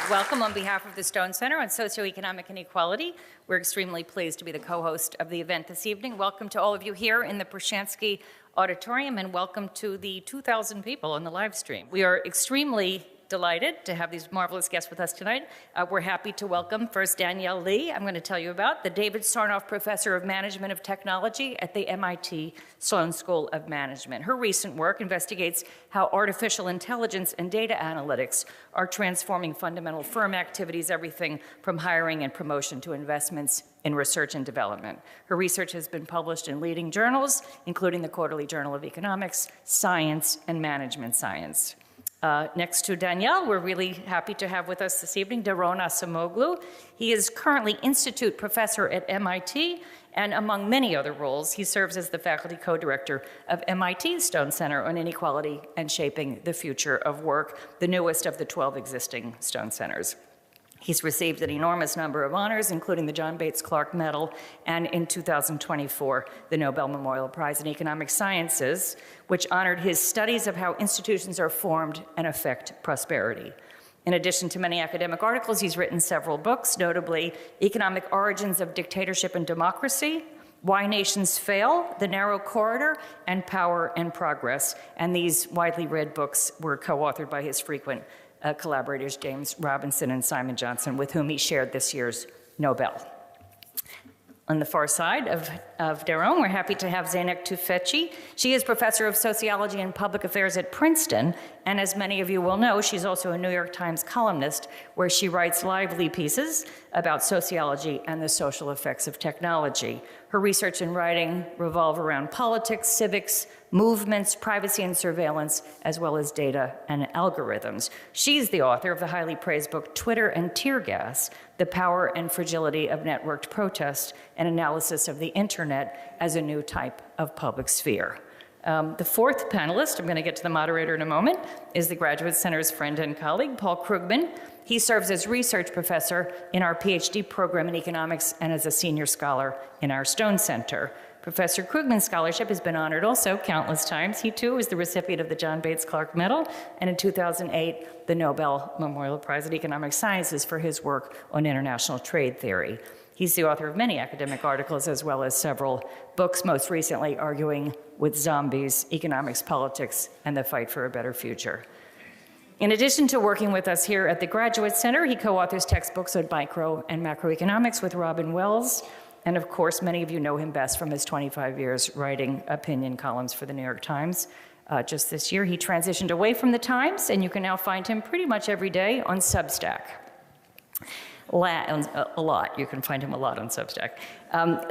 Welcome on behalf of the Stone Center on Socioeconomic Inequality. We're extremely pleased to be the co-host of the event this evening. Welcome to all of you here in the Prushansky Auditorium, and welcome to the 2,000 people on the live stream. We are extremely delighted to have these marvelous guests with us tonight. We're happy to welcome first Danielle Li, I'm going to tell you about, the David Sarnoff Professor of Management of Technology at the MIT Sloan School of Management. Her recent work investigates how artificial intelligence and data analytics are transforming fundamental firm activities, everything from hiring and promotion to investments in research and development. Her research has been published in leading journals, including the Quarterly Journal of Economics, Science, and Management Science. Next to Danielle, we're really happy to have with us this evening Daron Acemoglu. He is currently Institute Professor at MIT, and among many other roles, he serves as the faculty co-director of MIT's Stone Center on Inequality and Shaping the Future of Work, the newest of the 12 existing Stone Centers. He's received an enormous number of honors, including the John Bates Clark Medal, and in 2024, the Nobel Memorial Prize in Economic Sciences, which honored his studies of how institutions are formed and affect prosperity. In addition to many academic articles, he's written several books, notably Economic Origins of Dictatorship and Democracy, Why Nations Fail, The Narrow Corridor, and Power and Progress. And these widely read books were co-authored by his frequent collaborators James Robinson and Simon Johnson, with whom he shared this year's Nobel. On the far side of Daron, we're happy to have Zeynep Tufekci. She is professor of sociology and public affairs at Princeton, and as many of you will know, she's also a New York Times columnist, where she writes lively pieces about sociology and the social effects of technology. Her research and writing revolve around politics, civics, movements, privacy and surveillance, as well as data and algorithms. She's the author of the highly praised book, Twitter and Tear Gas, The Power and Fragility of Networked Protest, an analysis of the internet as a new type of public sphere. The fourth panelist, I'm going to get to the moderator in a moment, is the Graduate Center's friend and colleague, Paul Krugman. He serves as research professor in our PhD program in economics and as a senior scholar in our Stone Center. Professor Krugman's scholarship has been honored also countless times. He too is the recipient of the John Bates Clark Medal, and in 2008, the Nobel Memorial Prize in Economic Sciences for his work on international trade theory. He's the author of many academic articles as well as several books, most recently Arguing with Zombies, Economics, Politics, and the Fight for a Better Future. In addition to working with us here at the Graduate Center, he co-authors textbooks on micro and macroeconomics with Robin Wells. And of course, many of you know him best from his 25 years writing opinion columns for the New York Times. Just this year, he transitioned away from the Times, and you can now find him pretty much every day on Substack. A lot. You can find him a lot on Substack.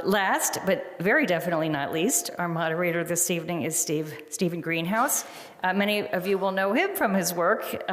Last, but very definitely not least, our moderator this evening is Stephen Greenhouse. Many of you will know him from his work,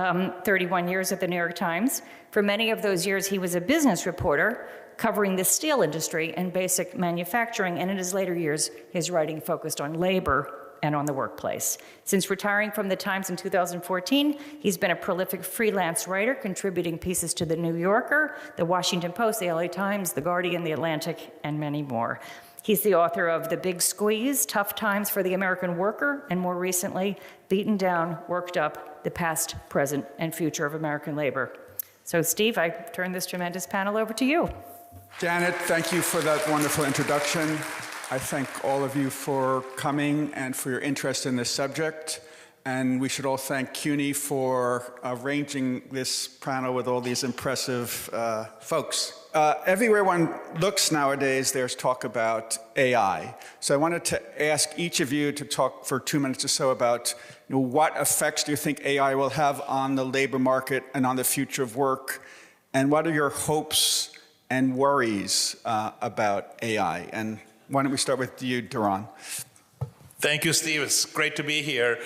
31 years at the New York Times. For many of those years, he was a business reporter covering the steel industry and basic manufacturing, and in his later years, his writing focused on labor and on the workplace. Since retiring from the Times in 2014, he's been a prolific freelance writer, contributing pieces to The New Yorker, The Washington Post, The LA Times, The Guardian, The Atlantic, and many more. He's the author of The Big Squeeze, Tough Times for the American Worker, and more recently, Beaten Down, Worked Up, The Past, Present, and Future of American Labor. So Steve, I turn this tremendous panel over to you. Janet, thank you for that wonderful introduction. I thank all of you for coming and for your interest in this subject. And we should all thank CUNY for arranging this panel with all these impressive folks. Everywhere one looks nowadays, there's talk about AI. So I wanted to ask each of you to talk for 2 minutes or so about what effects do you think AI will have on the labor market and on the future of work? And what are your hopes and worries about AI? And why don't we start with you, Daron? Thank you, Steve. It's great to be here.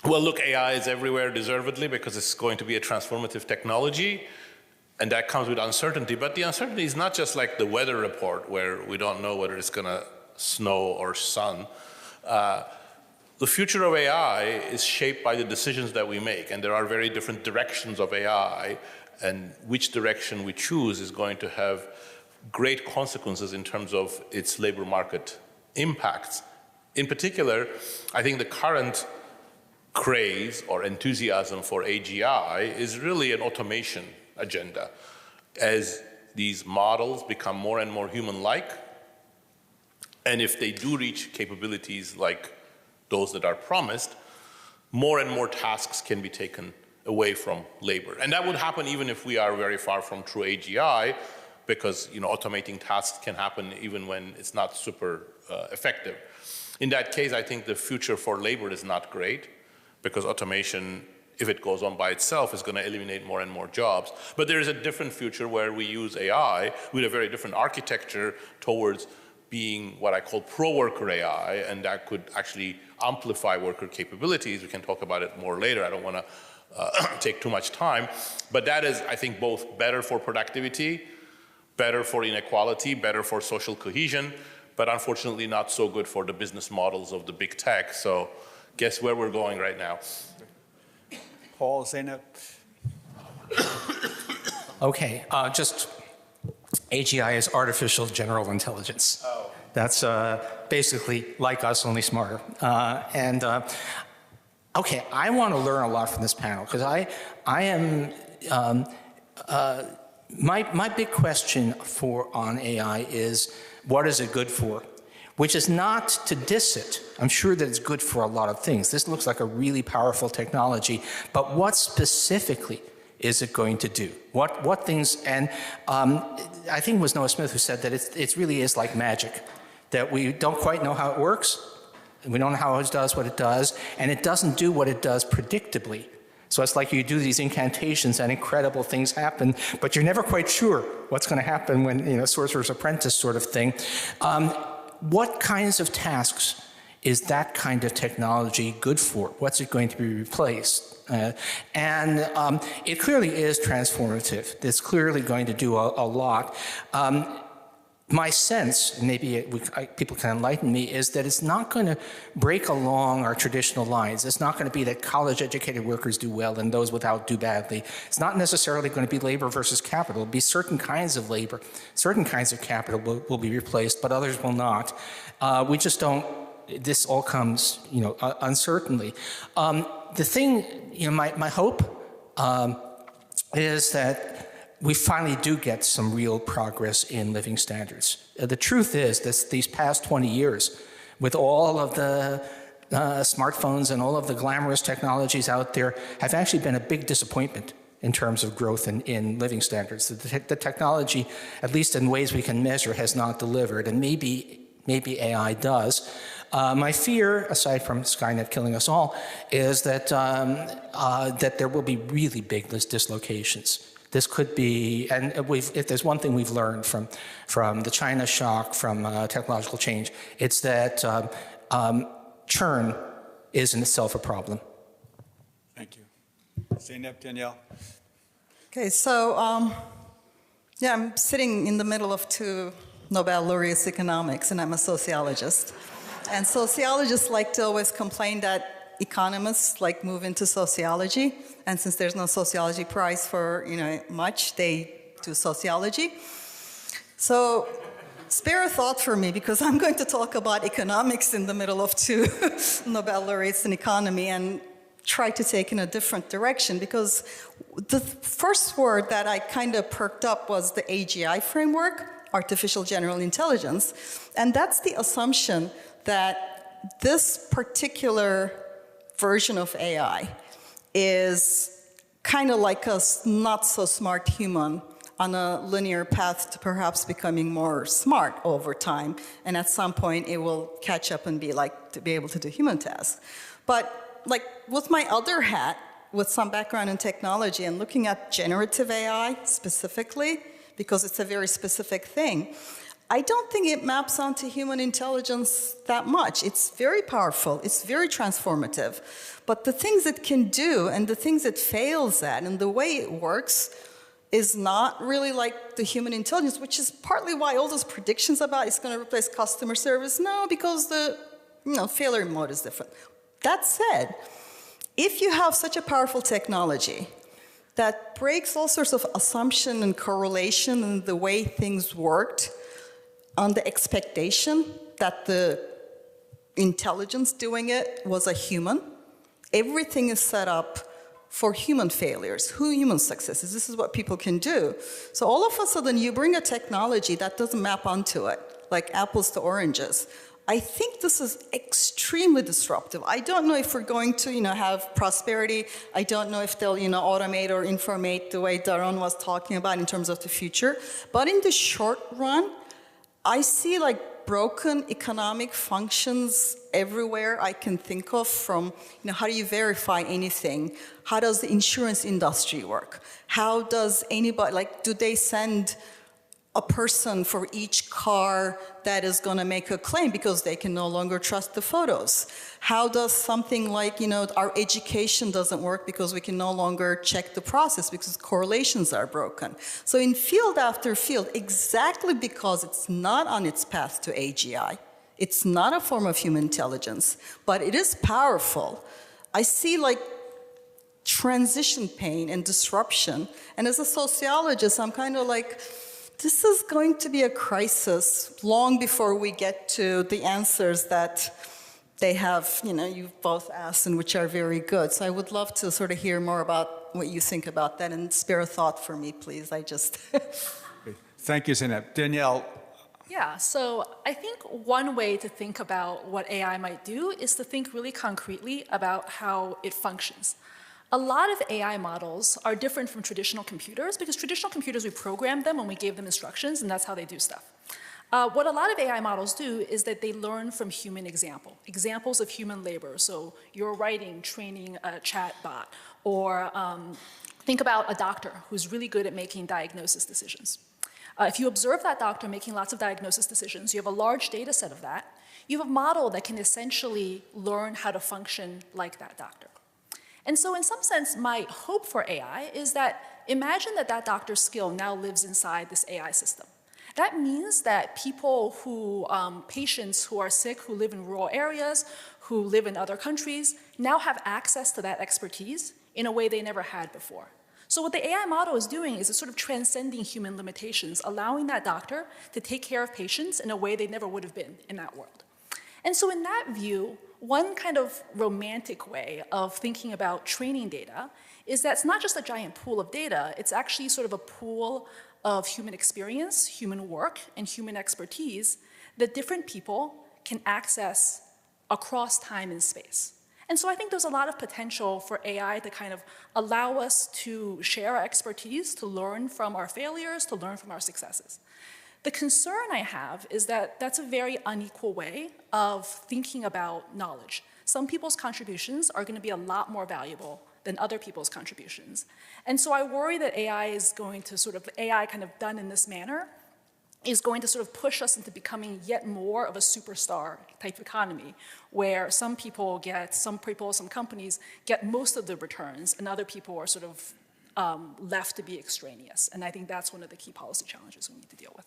Well, look, AI is everywhere deservedly because it's going to be a transformative technology, and that comes with uncertainty. But the uncertainty is not just like the weather report where we don't know whether it's going to snow or sun. The future of AI is shaped by the decisions that we make, and there are very different directions of AI, and which direction we choose is going to have great consequences in terms of its labor market impacts. In particular, I think the current craze or enthusiasm for AGI is really an automation agenda. As these models become more and more human-like, and if they do reach capabilities like those that are promised, more and more tasks can be taken away from labor. And that would happen even if we are very far from true AGI, because automating tasks can happen even when it's not super effective. In that case, I think the future for labor is not great, because automation, if it goes on by itself, is going to eliminate more and more jobs. But there is a different future where we use AI with a very different architecture towards being what I call pro-worker AI, and that could actually amplify worker capabilities. We can talk about it more later. I don't want to take too much time. But that is, I think, both better for productivity, better for inequality, better for social cohesion, but unfortunately not so good for the business models of the big tech. So guess where we're going right now? Paul, Zeynep. Okay, just AGI is artificial general intelligence. Oh. That's basically like us, only smarter. Okay, I want to learn a lot from this panel, because I am, my big question on AI is, what is it good for? Which is not to diss it. I'm sure that it's good for a lot of things. This looks like a really powerful technology, but what specifically is it going to do? What things, and I think it was Noah Smith who said that it really is like magic, that we don't quite know how it works, and we don't know how it does what it does, and it doesn't do what it does predictably. So it's like you do these incantations and incredible things happen, but you're never quite sure what's going to happen when, Sorcerer's Apprentice sort of thing. What kinds of tasks is that kind of technology good for? What's it going to be replaced? It clearly is transformative. It's clearly going to do a lot. My sense, maybe people can enlighten me, is that it's not going to break along our traditional lines. It's not going to be that college-educated workers do well and those without do badly. It's not necessarily going to be labor versus capital. It'll be certain kinds of labor, certain kinds of capital will be replaced, but others will not. We just don't. This all comes, uncertainly. The thing, my hope is that we finally do get some real progress in living standards. The truth is that these past 20 years, with all of the smartphones and all of the glamorous technologies out there, have actually been a big disappointment in terms of growth in living standards. The technology, at least in ways we can measure, has not delivered, and maybe AI does. My fear, aside from Skynet killing us all, is that that there will be really big dislocations. This could be, and if there's one thing we've learned from the China shock, from technological change, it's that churn is in itself a problem. Thank you. Zeynep, Danielle. Okay, so I'm sitting in the middle of two Nobel laureates economics, and I'm a sociologist. And sociologists like to always complain that economists move into sociology, and since there's no sociology prize for much, they do sociology. So spare a thought for me, because I'm going to talk about economics in the middle of two Nobel laureates in economy and try to take in a different direction, because the first word that I kind of perked up was the AGI framework, artificial general intelligence, and that's the assumption that this particular version of AI is kind of like a not-so-smart human on a linear path to perhaps becoming more smart over time, and at some point it will catch up and be able to do human tasks. But with my other hat, with some background in technology and looking at generative AI specifically, because it's a very specific thing, I don't think it maps onto human intelligence that much. It's very powerful, it's very transformative, but the things it can do and the things it fails at and the way it works is not really like the human intelligence, which is partly why all those predictions about it's going to replace customer service, no, because the failure mode is different. That said, if you have such a powerful technology that breaks all sorts of assumption and correlation and the way things worked on the expectation that the intelligence doing it was a human, everything is set up for human failures, human successes. This is what people can do. So all of a sudden, you bring a technology that doesn't map onto it, like apples to oranges. I think this is extremely disruptive. I don't know if we're going to, have prosperity. I don't know if they'll, automate or informate the way Daron was talking about in terms of the future. But in the short run, I see broken economic functions everywhere I can think of, from how do you verify anything? How does the insurance industry work? How does anybody, do they send a person for each car that is going to make a claim because they can no longer trust the photos? How does something our education doesn't work because we can no longer check the process because correlations are broken? So in field after field, exactly because it's not on its path to AGI, it's not a form of human intelligence, but it is powerful. I see transition pain and disruption. And as a sociologist, I'm kind of this is going to be a crisis long before we get to the answers that they have, you've both asked, and which are very good. So I would love to sort of hear more about what you think about that, and spare a thought for me, please. Thank you, Zeynep. Danielle. Yeah, so I think one way to think about what AI might do is to think really concretely about how it functions. A lot of AI models are different from traditional computers because traditional computers, we programmed them when we gave them instructions, and that's how they do stuff. What a lot of AI models do is that they learn from human examples of human labor. So you're writing, training a chat bot, or think about a doctor who's really good at making diagnosis decisions. If you observe that doctor making lots of diagnosis decisions, you have a large data set of that, you have a model that can essentially learn how to function like that doctor. And so in some sense, my hope for AI is that imagine that doctor's skill now lives inside this AI system. That means that people patients who are sick, who live in rural areas, who live in other countries, now have access to that expertise in a way they never had before. So what the AI model is doing is it's sort of transcending human limitations, allowing that doctor to take care of patients in a way they never would have been in that world. And so in that view, one kind of romantic way of thinking about training data is that it's not just a giant pool of data, it's actually sort of a pool of human experience, human work, and human expertise that different people can access across time and space. And so I think there's a lot of potential for AI to kind of allow us to share our expertise, to learn from our failures, to learn from our successes. The concern I have is that that's a very unequal way of thinking about knowledge. Some people's contributions are going to be a lot more valuable than other people's contributions. And so I worry that AI is going to AI kind of done in this manner is going to sort of push us into becoming yet more of a superstar type economy, where some companies get most of the returns, and other people are sort of left to be extraneous. And I think that's one of the key policy challenges we need to deal with.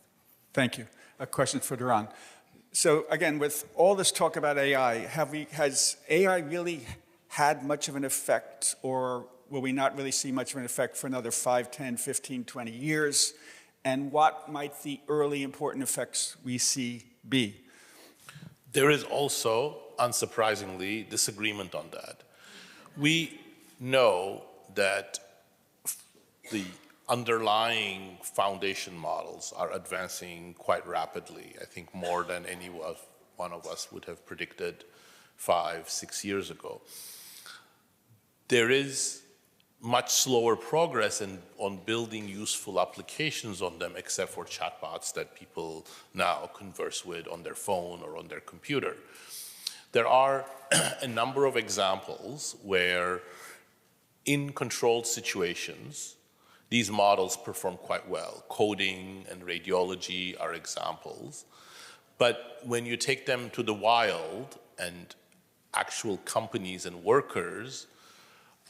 Thank you. A question for Daron. So again, with all this talk about AI, has AI really had much of an effect, or will we not really see much of an effect for another 5, 10, 15, 20 years? And what might the early important effects we see be? There is also, unsurprisingly, disagreement on that. We know that the underlying foundation models are advancing quite rapidly, I think more than any one of us would have predicted 5, 6 years ago. There is much slower progress on building useful applications on them, except for chatbots that people now converse with on their phone or on their computer. There are a number of examples where in controlled situations, these models perform quite well. Coding and radiology are examples. But when you take them to the wild and actual companies and workers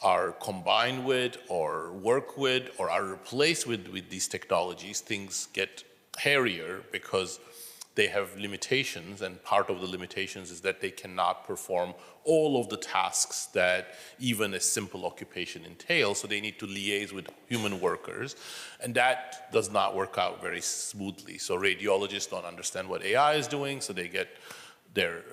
are combined with or work with or are replaced with these technologies, things get hairier because they have limitations, and part of the limitations is that they cannot perform all of the tasks that even a simple occupation entails, so they need to liaise with human workers, and that does not work out very smoothly. So radiologists don't understand what AI is doing, so they get their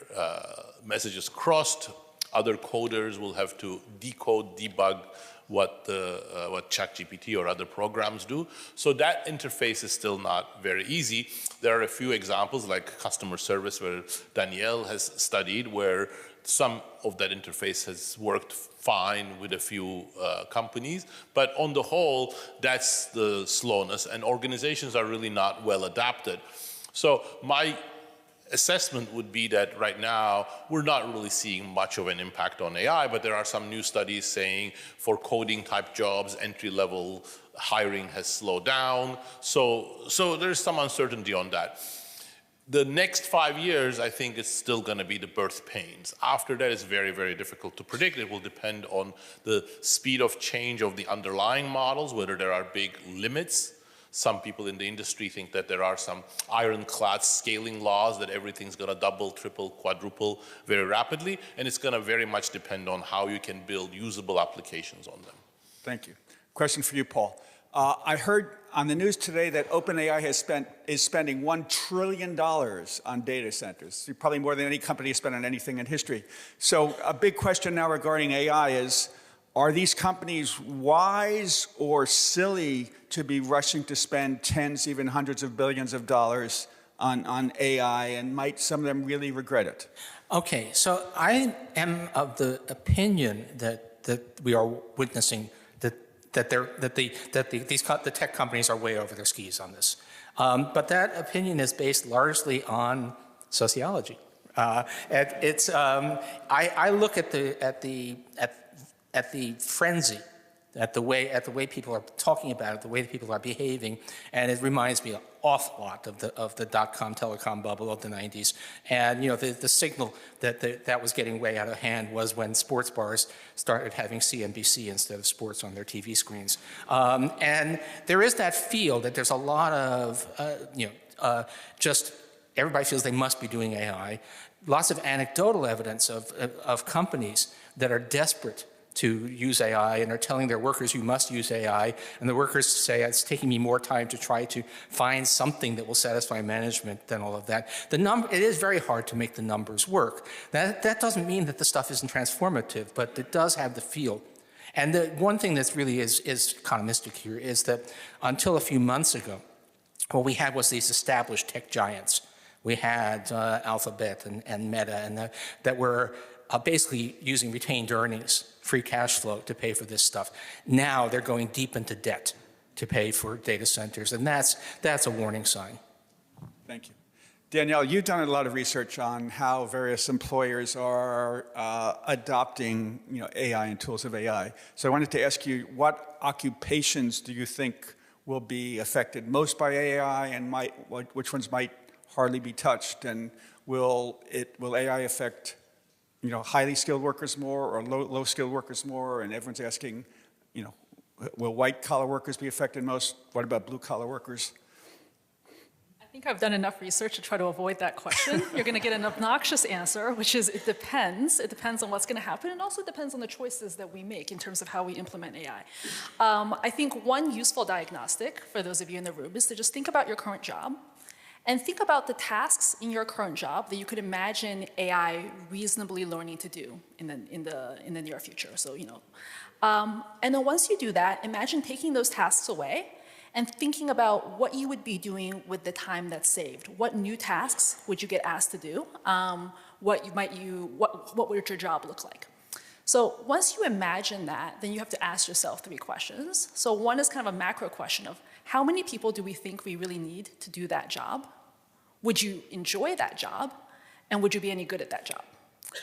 messages crossed. Other coders will have to decode, debug what ChatGPT or other programs do. So that interface is still not very easy. There are a few examples like customer service where Danielle has studied, where some of that interface has worked fine with a few companies, but on the whole, that's the slowness, and organizations are really not well adapted. So my assessment would be that right now, we're not really seeing much of an impact on AI, but there are some new studies saying for coding type jobs, entry-level hiring has slowed down. So there's some uncertainty on that. The next 5 years, I think, is still going to be the birth pains. After that, it's very, very difficult to predict. It will depend on the speed of change of the underlying models, whether there are big limits. Some people in the industry think that there are some ironclad scaling laws that everything's going to double, triple, quadruple very rapidly, and it's going to very much depend on how you can build usable applications on them. Thank you. Question for you, Paul. I heard on the news today that OpenAI is spending $1 trillion on data centers, probably more than any company has spent on anything in history. So a big question now regarding AI is, are these companies wise or silly to be rushing to spend tens, even hundreds of billions of dollars on AI, and might some of them really regret it? Okay, so I am of the opinion that we are witnessing the tech companies are way over their skis on this. But that opinion is based largely on sociology. I look at the frenzy, at the way people are talking about it, the way people are behaving, and it reminds me an awful lot of the dot-com telecom bubble of the 90s. And you know, the signal that was getting way out of hand was when sports bars started having CNBC instead of sports on their TV screens. And there is that feel that there's a lot of just everybody feels they must be doing AI. Lots of anecdotal evidence of companies that are desperate to use AI and are telling their workers, you must use AI, and the workers say, it's taking me more time to try to find something that will satisfy management than all of that. It is very hard to make the numbers work. That doesn't mean that the stuff isn't transformative, but it does have the feel. And the one thing that's really is economistic here is that until a few months ago, what we had was these established tech giants. We had Alphabet and Meta, and that were basically using retained earnings, free cash flow, to pay for this stuff. Now they're going deep into debt to pay for data centers, and that's a warning sign. Thank you. Danielle, you've done a lot of research on how various employers are adopting AI and tools of AI. So I wanted to ask you, what occupations do you think will be affected most by AI, and which ones might hardly be touched? And will AI affect highly skilled workers more or low skilled workers more? And everyone's asking, will white collar workers be affected most? What about blue collar workers? I think I've done enough research to try to avoid that question. You're going to get an obnoxious answer, which is it depends. It depends on what's going to happen, and also depends on the choices that we make in terms of how we implement AI. I think one useful diagnostic for those of you in the room is to just think about your current job. And think about the tasks in your current job that you could imagine AI reasonably learning to do in the near future. So, and then once you do that, imagine taking those tasks away and thinking about what you would be doing with the time that's saved. What new tasks would you get asked to do? What would your job look like? So once you imagine that, then you have to ask yourself 3 questions. So one is kind of a macro question of how many people do we think we really need to do that job? Would you enjoy that job? And would you be any good at that job?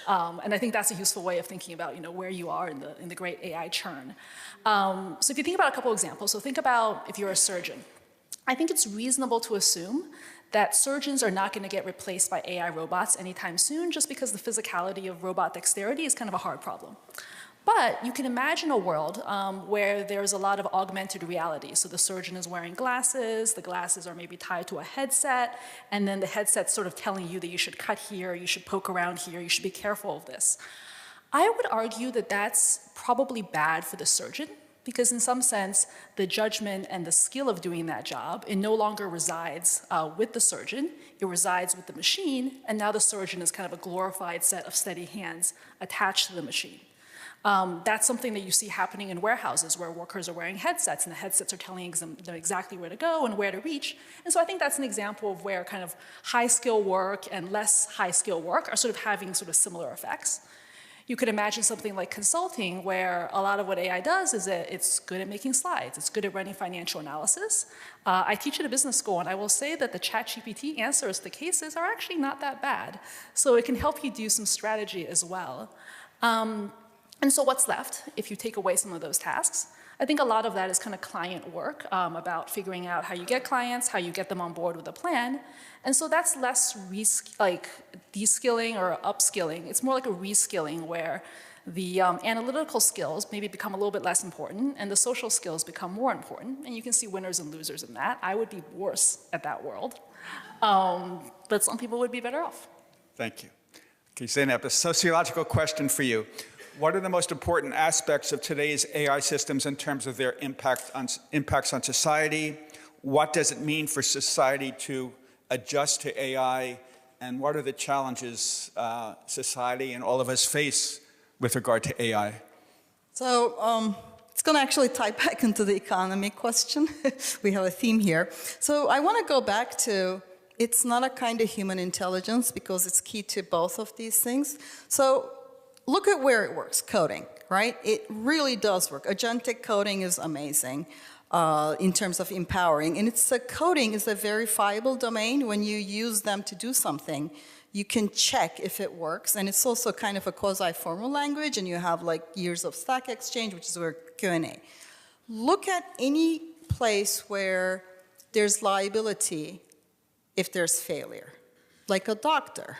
And I think that's a useful way of thinking about where you are in the great AI churn. So if you think about a couple examples, so think about if you're a surgeon. I think it's reasonable to assume that surgeons are not going to get replaced by AI robots anytime soon, just because the physicality of robot dexterity is kind of a hard problem. But you can imagine a world where there's a lot of augmented reality. So the surgeon is wearing glasses, the glasses are maybe tied to a headset, and then the headset's sort of telling you that you should cut here, you should poke around here, you should be careful of this. I would argue that that's probably bad for the surgeon, because in some sense, the judgment and the skill of doing that job, it no longer resides with the surgeon, it resides with the machine, and now the surgeon is kind of a glorified set of steady hands attached to the machine. That's something that you see happening in warehouses where workers are wearing headsets, and the headsets are telling them exactly where to go and where to reach. And so I think that's an example of where kind of high-skill work and less high-skill work are sort of having sort of similar effects. You could imagine something like consulting, where a lot of what AI does is that it's good at making slides, it's good at running financial analysis. I teach at a business school, and I will say that the ChatGPT answers to cases are actually not that bad. So it can help you do some strategy as well. And so what's left if you take away some of those tasks? I think a lot of that is kind of client work about figuring out how you get clients, how you get them on board with a plan. And so that's less like de-skilling or upskilling. It's more like a reskilling where the analytical skills maybe become a little bit less important and the social skills become more important. And you can see winners and losers in that. I would be worse at that world, but some people would be better off. Thank you. Okay, Zeynep, a sociological question for you. What are the most important aspects of today's AI systems in terms of their impacts on society? What does it mean for society to adjust to AI? And what are the challenges society and all of us face with regard to AI? So it's going to actually tie back into the economy question. We have a theme here. So I want to go back to, it's not a kind of human intelligence because it's key to both of these things. So look at where it works, coding, right? It really does work. Agentic coding is amazing in terms of empowering. And coding is a verifiable domain. When you use them to do something, you can check if it works. And it's also kind of a quasi-formal language, and you have like years of Stack Exchange, which is where Q&A. Look at any place where there's liability if there's failure, like a doctor,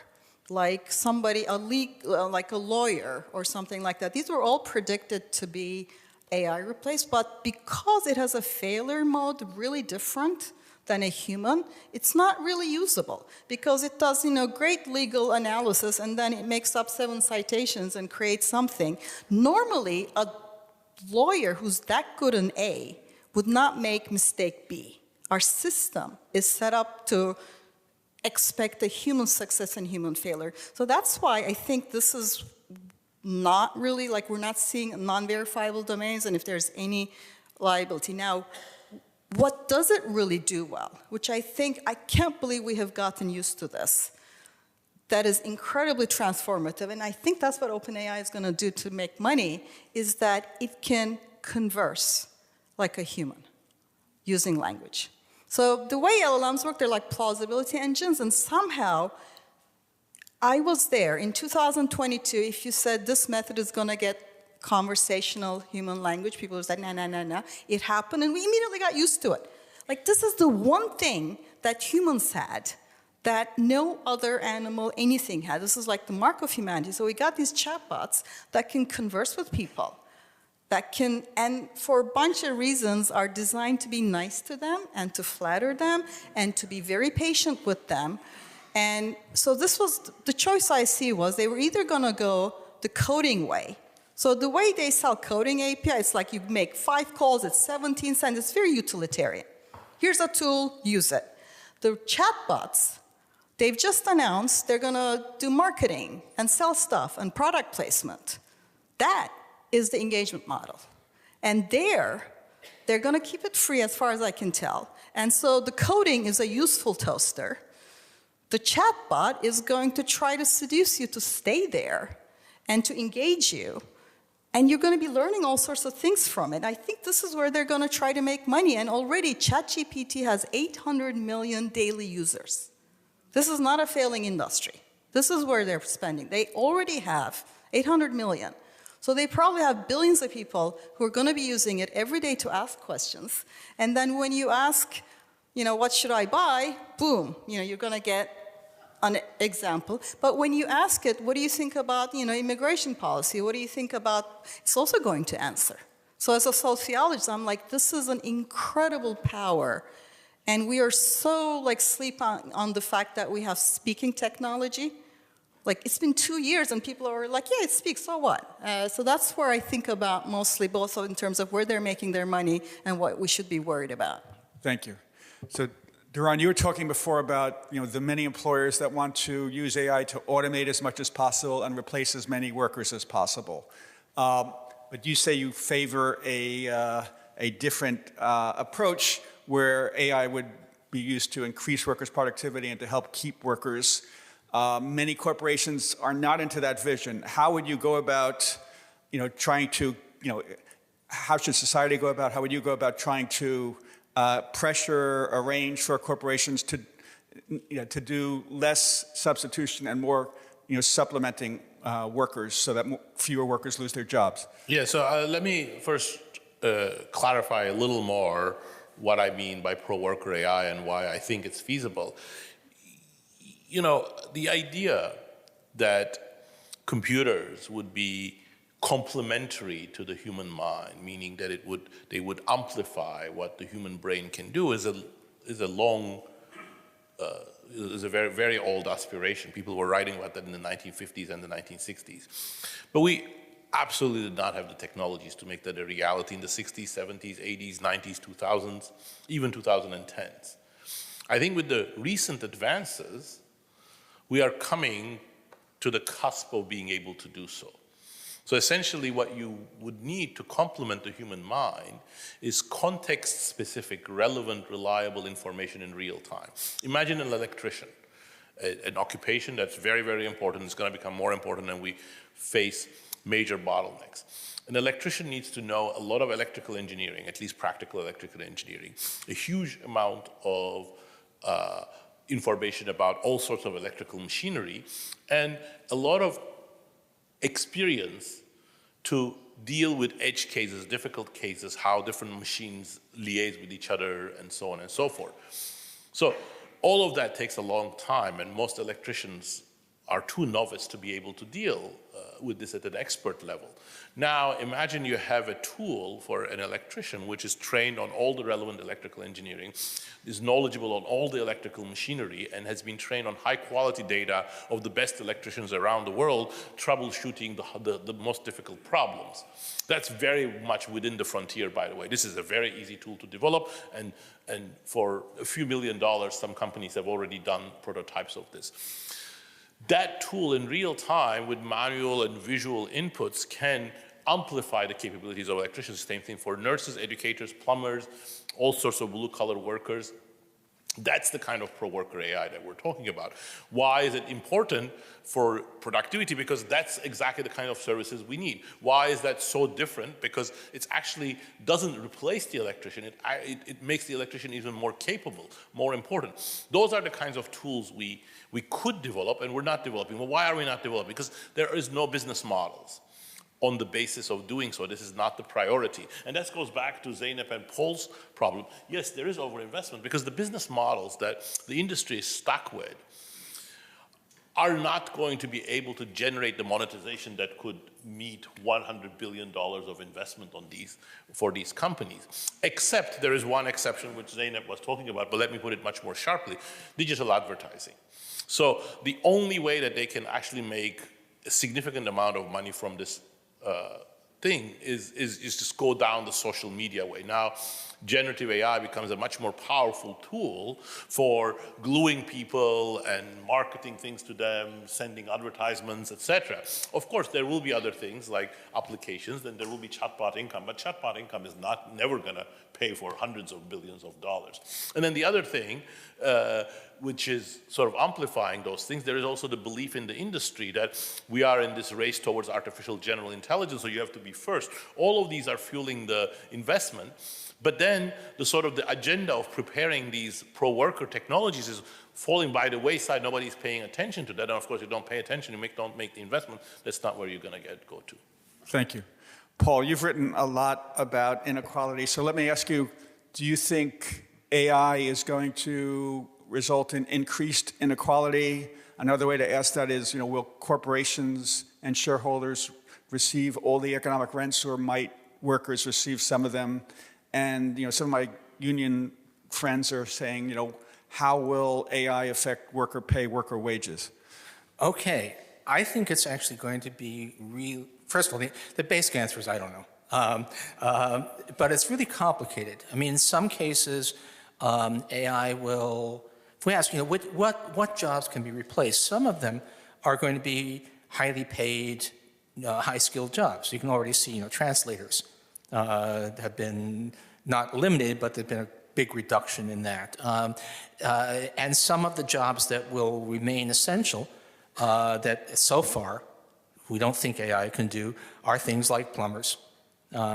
like somebody, like a lawyer or something like that. These were all predicted to be AI replaced, but because it has a failure mode really different than a human, it's not really usable because it does, great legal analysis and then it makes up 7 citations and creates something. Normally, a lawyer who's that good in A would not make mistake B. Our system is set up to expect a human success and human failure. So that's why I think this is not really, like we're not seeing non-verifiable domains and if there's any liability. Now, what does it really do well, which I can't believe we have gotten used to this, that is incredibly transformative, and I think that's what OpenAI is going to do to make money, is that it can converse like a human using language. So the way LLMs work, they're like plausibility engines, and somehow I was there. In 2022, if you said this method is going to get conversational human language, people would say, no. It happened, and we immediately got used to it. Like, this is the one thing that humans had that no other animal, anything had. This is like the mark of humanity. So we got these chatbots that can converse with people, that can, and for a bunch of reasons, are designed to be nice to them and to flatter them and to be very patient with them. And so this was, the choice I see was they were either going to go the coding way. So the way they sell coding API, it's like you make 5 calls, it's 17 cents, it's very utilitarian. Here's a tool, use it. The chatbots, they've just announced they're going to do marketing and sell stuff and product placement. That is the engagement model. And they're going to keep it free as far as I can tell. And so the coding is a useful toaster. The chatbot is going to try to seduce you to stay there and to engage you. And you're going to be learning all sorts of things from it. I think this is where they're going to try to make money. And already ChatGPT has 800 million daily users. This is not a failing industry. This is where they're spending. They already have 800 million. So they probably have billions of people who are going to be using it every day to ask questions. And then when you ask, what should I buy? Boom, you're going to get an example. But when you ask it, what do you think about, immigration policy? What do you think about, it's also going to answer. So as a sociologist, I'm like, this is an incredible power. And we are so sleep on the fact that we have speaking technology. like, it's been 2 years and people are like, yeah, it speaks, so what? So that's where I think about mostly, both in terms of where they're making their money and what we should be worried about. Thank you. So, Daron, you were talking before about the many employers that want to use AI to automate as much as possible and replace as many workers as possible. But you say you favor a different approach where AI would be used to increase workers' productivity and to help keep workers. Many corporations are not into that vision. How would you go about, trying to, how should society go about, how would you go about trying to pressure, arrange for corporations to, to do less substitution and more, supplementing workers so that fewer workers lose their jobs? Yeah, so let me first clarify a little more what I mean by pro-worker AI and why I think it's feasible. The idea that computers would be complementary to the human mind, meaning that they would amplify what the human brain can do, is a very, very old aspiration. People were writing about that in the 1950s and the 1960s. But we absolutely did not have the technologies to make that a reality in the 60s, 70s, 80s, 90s, 2000s, even 2010s. I think with the recent advances, we are coming to the cusp of being able to do so. So essentially what you would need to complement the human mind is context-specific, relevant, reliable information in real time. Imagine an electrician, an occupation that's very, very important. It's going to become more important and we face major bottlenecks. An electrician needs to know a lot of electrical engineering, at least practical electrical engineering, a huge amount of information about all sorts of electrical machinery, and a lot of experience to deal with edge cases, difficult cases, how different machines liaise with each other, and so on and so forth. So all of that takes a long time, and most electricians are too novice to be able to deal with this at an expert level. Now, imagine you have a tool for an electrician which is trained on all the relevant electrical engineering, is knowledgeable on all the electrical machinery, and has been trained on high-quality data of the best electricians around the world, troubleshooting the most difficult problems. That's very much within the frontier, by the way. This is a very easy tool to develop, and for a few $1 million, some companies have already done prototypes of this. That tool in real time with manual and visual inputs can amplify the capabilities of electricians. Same thing for nurses, educators, plumbers, all sorts of blue-collar workers. That's the kind of pro-worker AI that we're talking about. Why is it important for productivity? Because that's exactly the kind of services we need. Why is that so different? Because it actually doesn't replace the electrician. It makes the electrician even more capable, more important. Those are the kinds of tools we could develop, and we're not developing. Well, why are we not developing? Because there is no business models on the basis of doing so. This is not the priority. And that goes back to Zeynep and Paul's problem. Yes, there is overinvestment because the business models that the industry is stuck with are not going to be able to generate the monetization that could meet $100 billion of investment on for these companies. Except there is one exception, which Zeynep was talking about, but let me put it much more sharply: digital advertising. So the only way that they can actually make a significant amount of money from this thing is just go down the social media way. Now, generative AI becomes a much more powerful tool for gluing people and marketing things to them, sending advertisements, etc. Of course, there will be other things like applications, then there will be chatbot income, but chatbot income is never going to pay for hundreds of billions of dollars. And then the other thing, which is sort of amplifying those things, there is also the belief in the industry that we are in this race towards artificial general intelligence, so you have to be first. All of these are fueling the investment, but then the agenda of preparing these pro-worker technologies is falling by the wayside. Nobody's paying attention to that, and of course, you don't pay attention, you don't make the investment, that's not where you're going to go to. Thank you. Paul, you've written a lot about inequality, so let me ask you, do you think AI is going to result in increased inequality? Another way to ask that is, will corporations and shareholders receive all the economic rents, or might workers receive some of them? And some of my union friends are saying, how will AI affect worker pay, worker wages? Okay. I think it's actually going to be real. First of all, the basic answer is I don't know. But it's really complicated. I mean, in some cases, AI will, if we ask, what jobs can be replaced, some of them are going to be highly paid, high-skilled jobs. You can already see, translators have been not eliminated, but there's been a big reduction in that. And some of the jobs that will remain essential, that so far we don't think AI can do, are things like plumbers.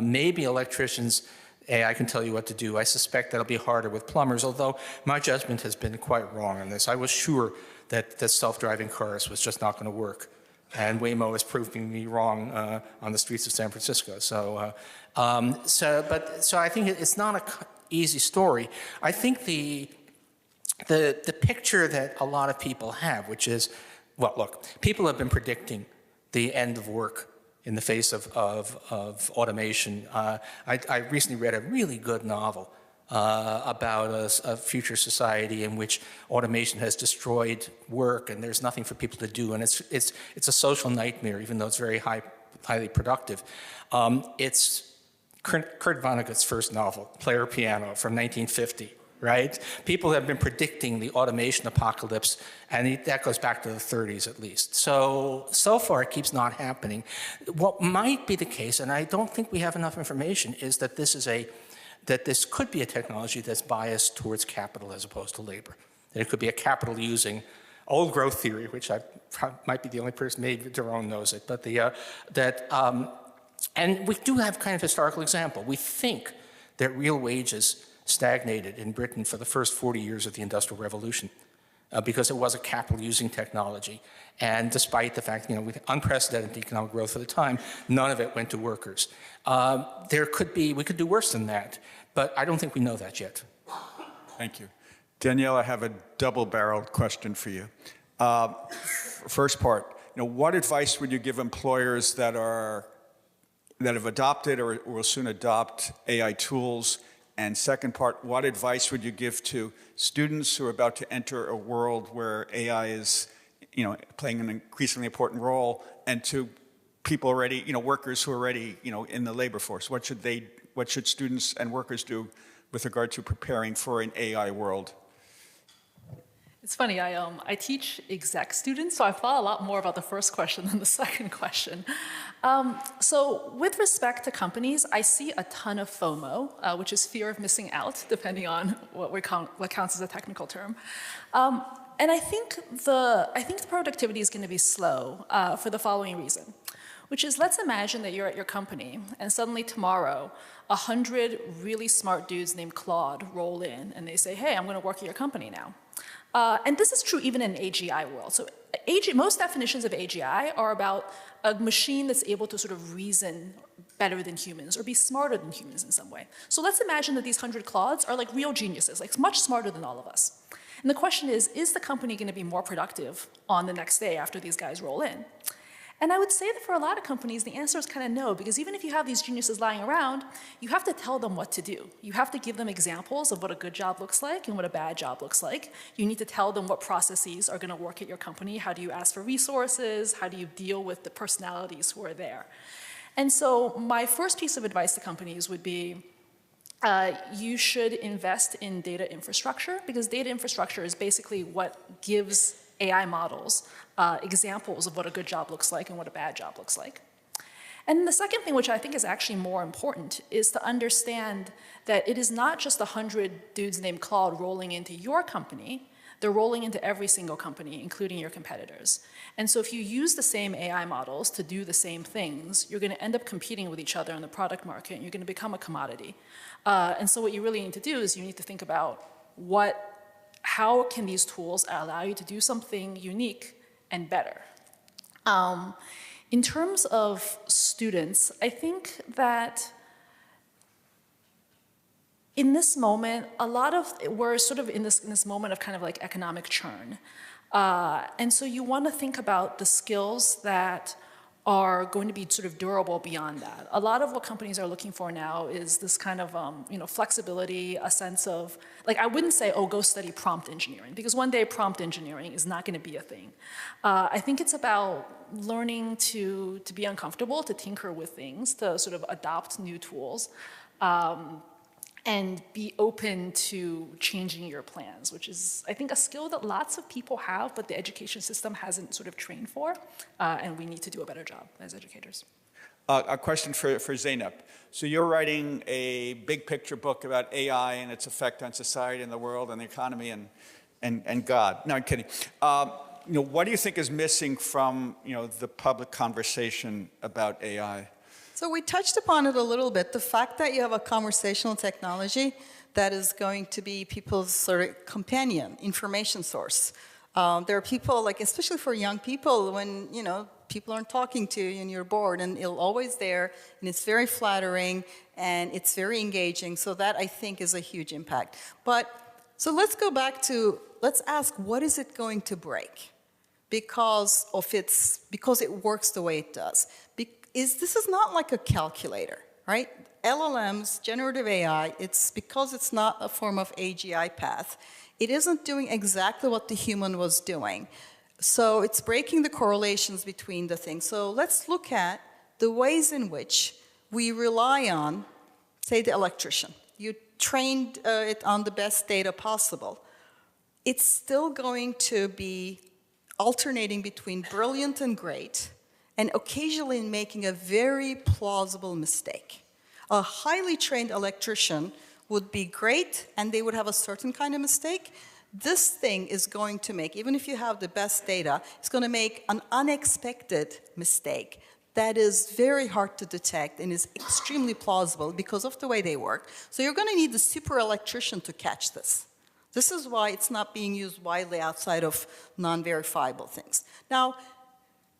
Maybe electricians, AI can tell you what to do. I suspect that'll be harder with plumbers, although my judgment has been quite wrong on this. I was sure that self-driving cars was just not going to work. And Waymo is proving me wrong on the streets of San Francisco. So I think it's not an easy story. I think the picture that a lot of people have, which is, well, look, people have been predicting the end of work in the face of automation. I recently read a really good novel about a future society in which automation has destroyed work and there's nothing for people to do, and it's a social nightmare, even though it's very highly productive. It's Kurt Vonnegut's first novel, Player Piano, from 1950. Right? People have been predicting the automation apocalypse, and that goes back to the 30s at least. So far it keeps not happening. What might be the case, and I don't think we have enough information, is that this could be a technology that's biased towards capital as opposed to labor. That it could be a capital using old growth theory, which I might be the only person, maybe Daron knows it, but and we do have kind of historical example. We think that real wages stagnated in Britain for the first 40 years of the Industrial Revolution because it was a capital-using technology. And despite the fact, with unprecedented economic growth at the time, none of it went to workers. We could do worse than that, but I don't think we know that yet. Thank you. Danielle, I have a double-barreled question for you. First part, what advice would you give employers that have adopted or will soon adopt AI tools? And second part, what advice would you give to students who are about to enter a world where AI is, playing an increasingly important role, and to people already, workers who are already, in the labor force? What should students and workers do with regard to preparing for an AI world? It's funny, I teach exec students, so I've thought a lot more about the first question than the second question. So with respect to companies, I see a ton of FOMO, which is fear of missing out, depending on what counts as a technical term. And I think the productivity is going to be slow for the following reason, which is, let's imagine that you're at your company and suddenly tomorrow 100 really smart dudes named Claude roll in and they say, hey, I'm going to work at your company now. And this is true even in AGI world. So most definitions of AGI are about a machine that's able to sort of reason better than humans or be smarter than humans in some way. So let's imagine that these 100 Claudes are like real geniuses, like much smarter than all of us. And the question is the company going to be more productive on the next day after these guys roll in? And I would say that for a lot of companies, the answer is kind of no, because even if you have these geniuses lying around, you have to tell them what to do. You have to give them examples of what a good job looks like and what a bad job looks like. You need to tell them what processes are going to work at your company. How do you ask for resources? How do you deal with the personalities who are there? And so my first piece of advice to companies would be, you should invest in data infrastructure, because data infrastructure is basically what gives AI models examples of what a good job looks like and what a bad job looks like. And the second thing, which I think is actually more important, is to understand that it is not just 100 dudes named Claude rolling into your company. They're rolling into every single company, including your competitors. And so if you use the same AI models to do the same things, you're going to end up competing with each other in the product market, and you're going to become a commodity. And so what you really need to do is you need to think about how can these tools allow you to do something unique and better. In terms of students, I think that in this moment, we're sort of in this moment of kind of like economic churn. And so you want to think about the skills that are going to be sort of durable beyond that. A lot of what companies are looking for now is this kind of flexibility, a sense of, like, I wouldn't say, oh, go study prompt engineering, because one day prompt engineering is not going to be a thing. I think it's about learning to be uncomfortable, to tinker with things, to sort of adopt new tools, and be open to changing your plans, which is, I think, a skill that lots of people have, but the education system hasn't sort of trained for, and we need to do a better job as educators. A question for Zeynep. So you're writing a big picture book about AI and its effect on society and the world and the economy and God. No, I'm kidding. What do you think is missing from the public conversation about AI? So we touched upon it a little bit. The fact that you have a conversational technology that is going to be people's sort of companion, information source. There are people, like, especially for young people, when, people aren't talking to you and you're bored, and it's always there, and it's very flattering, and it's very engaging. So that, I think, is a huge impact. So let's go back to, let's ask, what is it going to break? Because it works the way it does. This is not like a calculator, right? LLMs, generative AI, because it's not a form of AGI path, it isn't doing exactly what the human was doing. So it's breaking the correlations between the things. So let's look at the ways in which we rely on, say, the electrician. You trained it on the best data possible. It's still going to be alternating between brilliant and great, and occasionally making a very plausible mistake. A highly trained electrician would be great, and they would have a certain kind of mistake. This thing is going to make, even if you have the best data, it's going to make an unexpected mistake that is very hard to detect and is extremely plausible because of the way they work. So you're going to need the super electrician to catch this. This is why it's not being used widely outside of non-verifiable things. Now,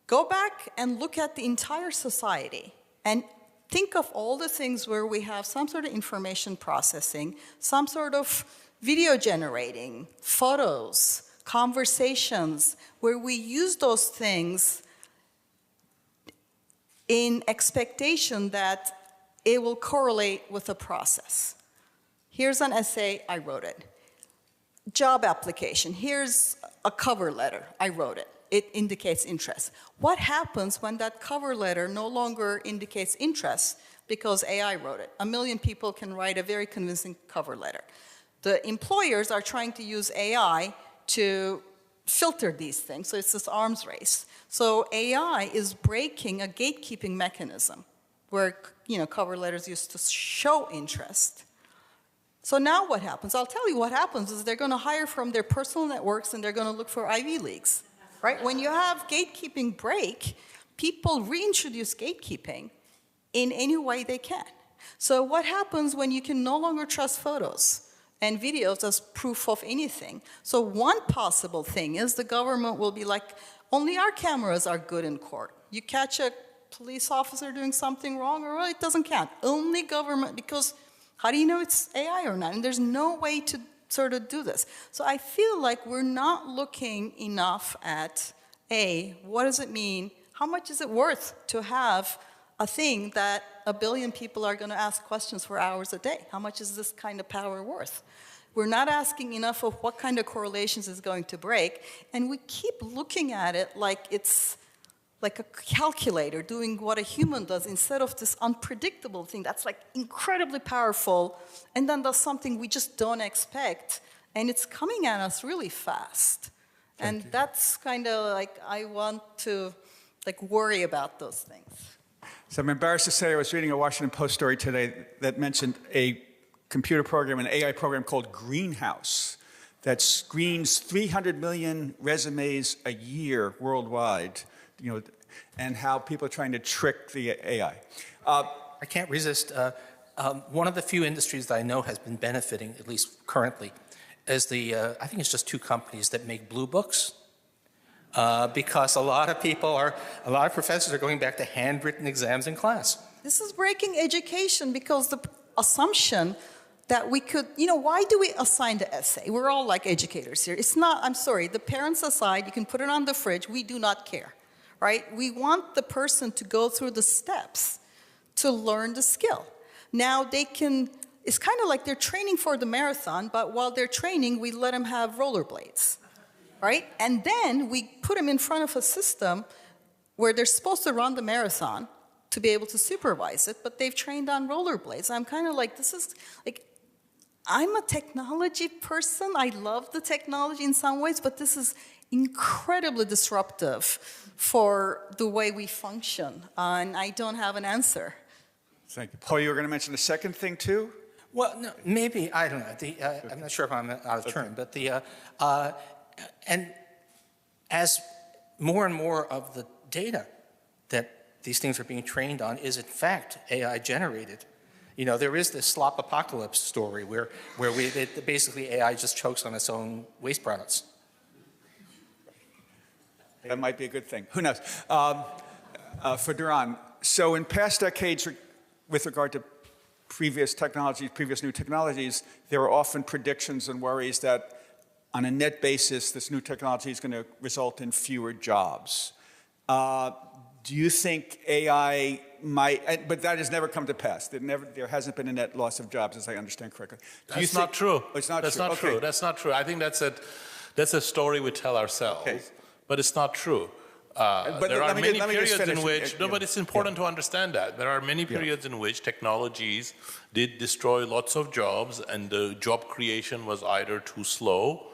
go back and look at the entire society and think of all the things where we have some sort of information processing, some sort of video generating, photos, conversations, where we use those things in expectation that it will correlate with a process. Here's an essay, I wrote it. Job application, here's a cover letter, I wrote it. It indicates interest. What happens when that cover letter no longer indicates interest because AI wrote it? 1 million people can write a very convincing cover letter. The employers are trying to use AI to filter these things, so it's this arms race. So AI is breaking a gatekeeping mechanism where cover letters used to show interest. So now what happens? I'll tell you what happens is they're going to hire from their personal networks and they're going to look for Ivy Leagues. Right? When you have gatekeeping break, people reintroduce gatekeeping in any way they can. So what happens when you can no longer trust photos and videos as proof of anything? So one possible thing is the government will be like, only our cameras are good in court. You catch a police officer doing something wrong, or it doesn't count. Only government, because how do you know it's AI or not? And there's no way to sort of do this. So I feel like we're not looking enough at, what does it mean? How much is it worth to have a thing that 1 billion people are going to ask questions for hours a day? How much is this kind of power worth? We're not asking enough of what kind of correlations is going to break, and we keep looking at it like it's like a calculator doing what a human does instead of this unpredictable thing that's like incredibly powerful and then does something we just don't expect, and it's coming at us really fast. And that's kind of like, I want to worry about those things. So I'm embarrassed to say I was reading a Washington Post story today that mentioned a computer program, an AI program called Greenhouse that screens 300 million resumes a year worldwide, and how people are trying to trick the AI. I can't resist. One of the few industries that I know has been benefiting, at least currently, is I think it's just 2 companies that make blue books. Because a lot of professors are going back to handwritten exams in class. This is breaking education because the assumption that we could, why do we assign the essay? We're all like educators here. It's not, I'm sorry, the parents aside, you can put it on the fridge, we do not care. right? We want the person to go through the steps to learn the skill. Now they can, it's kind of like they're training for the marathon, but while they're training, we let them have rollerblades, right? And then we put them in front of a system where they're supposed to run the marathon to be able to supervise it, but they've trained on rollerblades. I'm kind of like, this is like, I'm a technology person. I love the technology in some ways, but this is incredibly disruptive for the way we function, and I don't have an answer. Thank you. Paul, you were going to mention the second thing too? Well, no, maybe, I don't know. I'm not sure if I'm out of turn, but and as more and more of the data that these things are being trained on is in fact AI generated. You know, there is this slop apocalypse story where basically AI just chokes on its own waste products. That might be a good thing. Who knows? For Daron, so in past decades, with regard to previous technologies, previous new technologies, there were often predictions and worries that on a net basis, this new technology is going to result in fewer jobs. Do you think AI might, but that has never come to pass. There hasn't been a net loss of jobs, as I understand correctly. That's not true. Oh, it's not that's true. Not okay. true. That's not true. I think that's a story we tell ourselves, okay. But it's not true. There are many periods in which, no, but it's important to understand that. There are many periods in which technologies did destroy lots of jobs, and the job creation was either too slow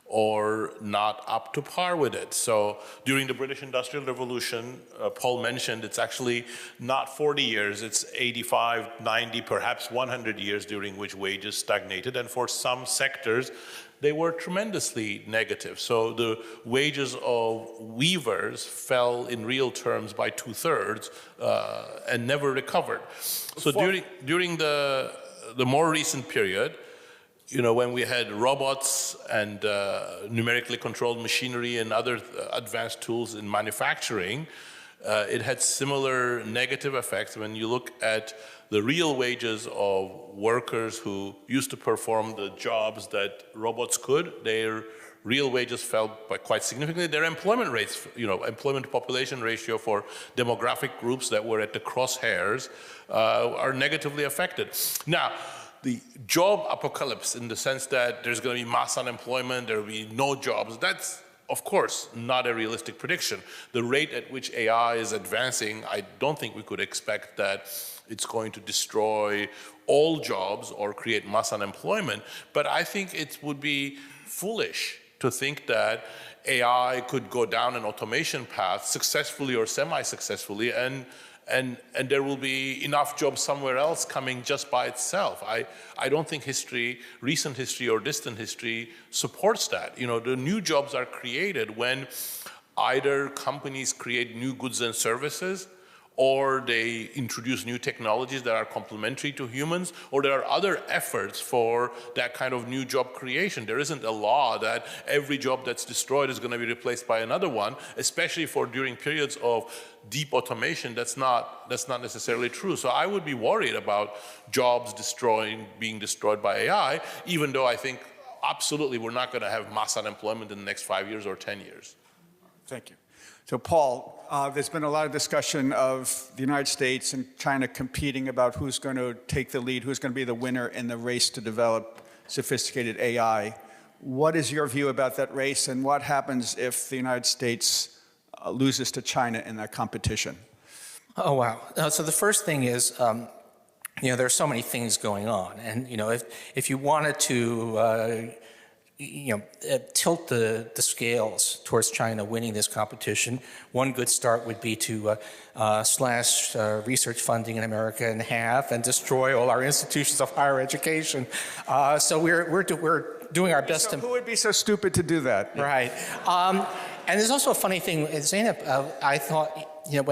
or not up to par with it. So during the British Industrial Revolution, Paul mentioned it's actually not 40 years, it's 85, 90, perhaps 100 years during which wages stagnated. And for some sectors, they were tremendously negative. So the wages of weavers fell in real terms by 2/3 and never recovered. So during the more recent period, you know, when we had robots and numerically controlled machinery and other advanced tools in manufacturing, it had similar negative effects. When you look at the real wages of workers who used to perform the jobs that robots could, their real wages fell by quite significantly. Their employment rates, you know, employment to population ratio for demographic groups that were at the crosshairs are negatively affected. Now, the job apocalypse, in the sense that there's going to be mass unemployment, there will be no jobs, that's, of course, not a realistic prediction. The rate at which AI is advancing, I don't think we could expect that it's going to destroy all jobs or create mass unemployment. But I think it would be foolish to think that AI could go down an automation path successfully or semi-successfully, and there will be enough jobs somewhere else coming just by itself. I don't think history, recent history or distant history, supports that. You know, the new jobs are created when either companies create new goods and services, or they introduce new technologies that are complementary to humans, or there are other efforts for that kind of new job creation. There isn't a law that every job that's destroyed is going to be replaced by another one, especially for during periods of deep automation. That's not necessarily true. So I would be worried about jobs being destroyed by AI, even though I think absolutely we're not going to have mass unemployment in the next 5 years or 10 years. Thank you. So Paul, there's been a lot of discussion of the United States and China competing about who's going to take the lead, who's going to be the winner in the race to develop sophisticated AI. What is your view about that race, and what happens if the United States loses to China in that competition? Oh, wow. So the first thing is, you know, there are so many things going on. And, you know, if you wanted to tilt the scales towards China winning this competition, one good start would be to slash research funding in America in half and destroy all our institutions of higher education. So we're doing our best. So who would be so stupid to do that? Right. And there's also a funny thing, Zeynep, I thought, you know,